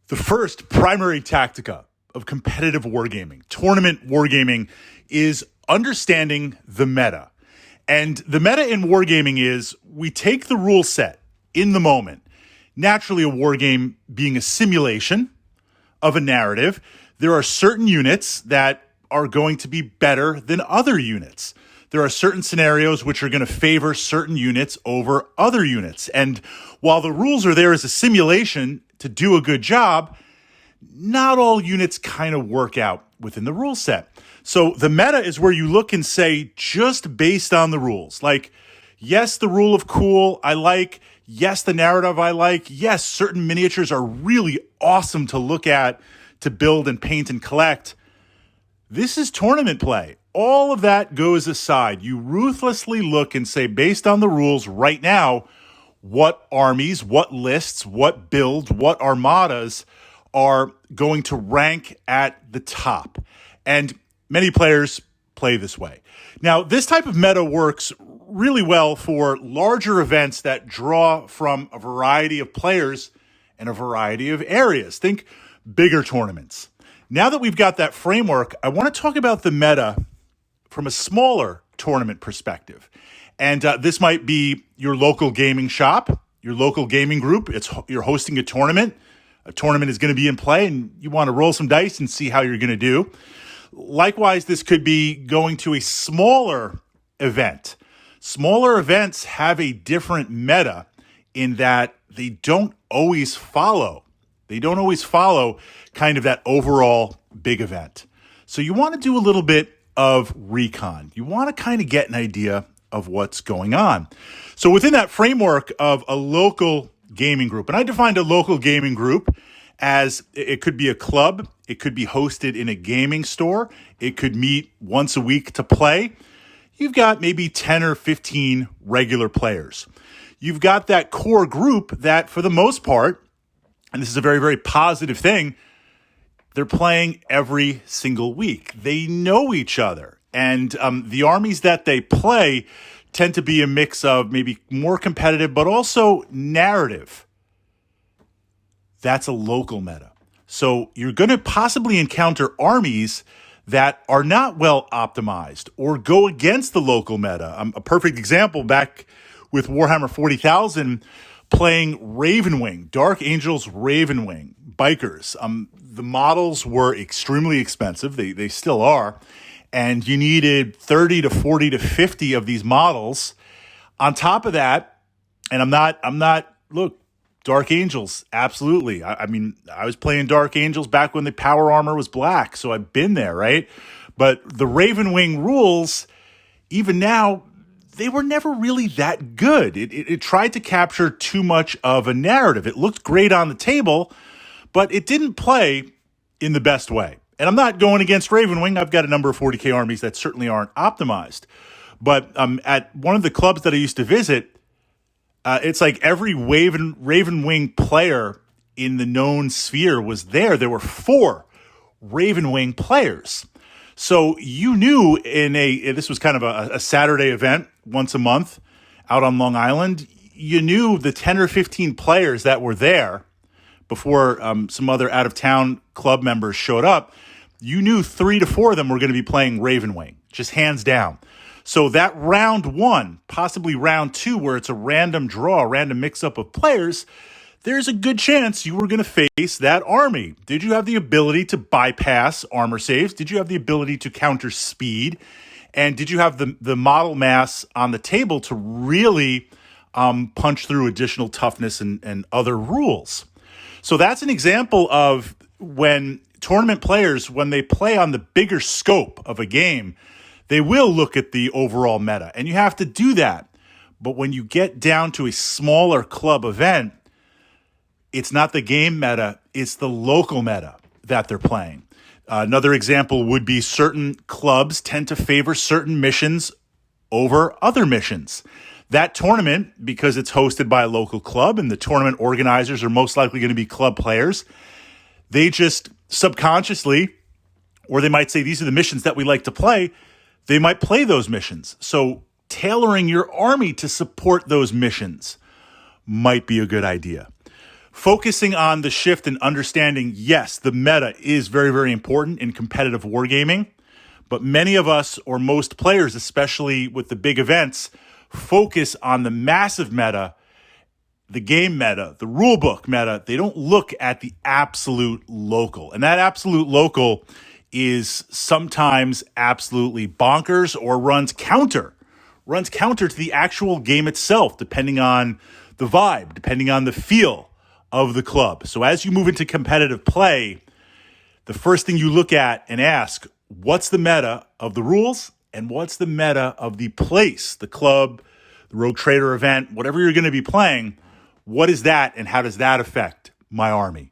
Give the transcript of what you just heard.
The first primary tactica of competitive wargaming, tournament wargaming, is understanding the meta. And the meta in wargaming is we take the rule set in the moment. Naturally, a wargame being a simulation of a narrative, there are certain units that are going to be better than other units. There are certain scenarios which are going to favor certain units over other units. And while the rules are there as a simulation to do a good job, not all units kind of work out within the rule set. So the meta is where you look and say, just based on the rules, like, yes, the rule of cool I like. Yes, the narrative I like. Yes, certain miniatures are really awesome to look at, to build and paint and collect. This is tournament play. All of that goes aside. You ruthlessly look and say, based on the rules right now, what armies, what lists, what builds, what armadas are going to rank at the top. And many players play this way. Now, this type of meta works really well for larger events that draw from a variety of players and a variety of areas. Think bigger tournaments. Now that we've got that framework, I want to talk about the meta from a smaller tournament perspective. And this might be your local gaming shop, your local gaming group. You're hosting a tournament. A tournament is going to be in play, and you want to roll some dice and see how you're going to do. Likewise, this could be going to a smaller event. Smaller events have a different meta in that they don't always follow. They don't always follow kind of that overall big event. So you want to do a little bit of recon. You want to kind of get an idea of what's going on. So within that framework of a local gaming group, and I defined a local gaming group as it could be a club, it could be hosted in a gaming store, it could meet once a week to play. You've got maybe 10 or 15 regular players. You've got that core group that, for the most part, and this is a very, very positive thing, they're playing every single week. They know each other. And the armies that they play tend to be a mix of maybe more competitive, but also narrative. That's a local meta. So you're going to possibly encounter armies that are not well optimized or go against the local meta. A perfect example back with Warhammer 40,000, playing Ravenwing, Dark Angels Ravenwing, bikers. The models were extremely expensive. They still are. And you needed 30 to 40 to 50 of these models. On top of that, and I'm not, look, Dark Angels, absolutely. I mean, I was playing Dark Angels back when the power armor was black, so I've been there, right? But the Ravenwing rules, even now, they were never really that good. It tried to capture too much of a narrative. It looked great on the table, but it didn't play in the best way. And I'm not going against Ravenwing. I've got a number of 40K armies that certainly aren't optimized. But at one of the clubs that I used to visit, it's like every Ravenwing player in the known sphere was there. There were 4 Ravenwing players. So you knew this was kind of a Saturday event once a month out on Long Island. You knew the 10 or 15 players that were there before some other out-of-town club members showed up. You knew 3 to 4 of them were going to be playing Ravenwing, just hands down. So that round 1, possibly round 2, where it's a random draw, a random mix-up of players, there's a good chance you were going to face that army. Did you have the ability to bypass armor saves? Did you have the ability to counter speed? And did you have the model mass on the table to really punch through additional toughness and other rules? So that's an example of when tournament players, when they play on the bigger scope of a game, they will look at the overall meta. And you have to do that. But when you get down to a smaller club event, it's not the game meta, it's the local meta that they're playing. Another example would be certain clubs tend to favor certain missions over other missions. That tournament, because it's hosted by a local club and the tournament organizers are most likely going to be club players, they just subconsciously, or they might say, these are the missions that we like to play, they might play those missions. So tailoring your army to support those missions might be a good idea. focusing on the shift and understanding, yes, the meta is very, very important in competitive wargaming, but many of us, or most players, especially with the big events, focus on the massive meta, the game meta, the rulebook meta. They don't look at the absolute local. And that absolute local is sometimes absolutely bonkers or runs counter to the actual game itself, depending on the vibe, depending on the feel of the club. So as you move into competitive play, the first thing you look at and ask, what's the meta of the rules and what's the meta of the place, the club, the Rogue Trader event, whatever you're going to be playing, what is that and how does that affect my army?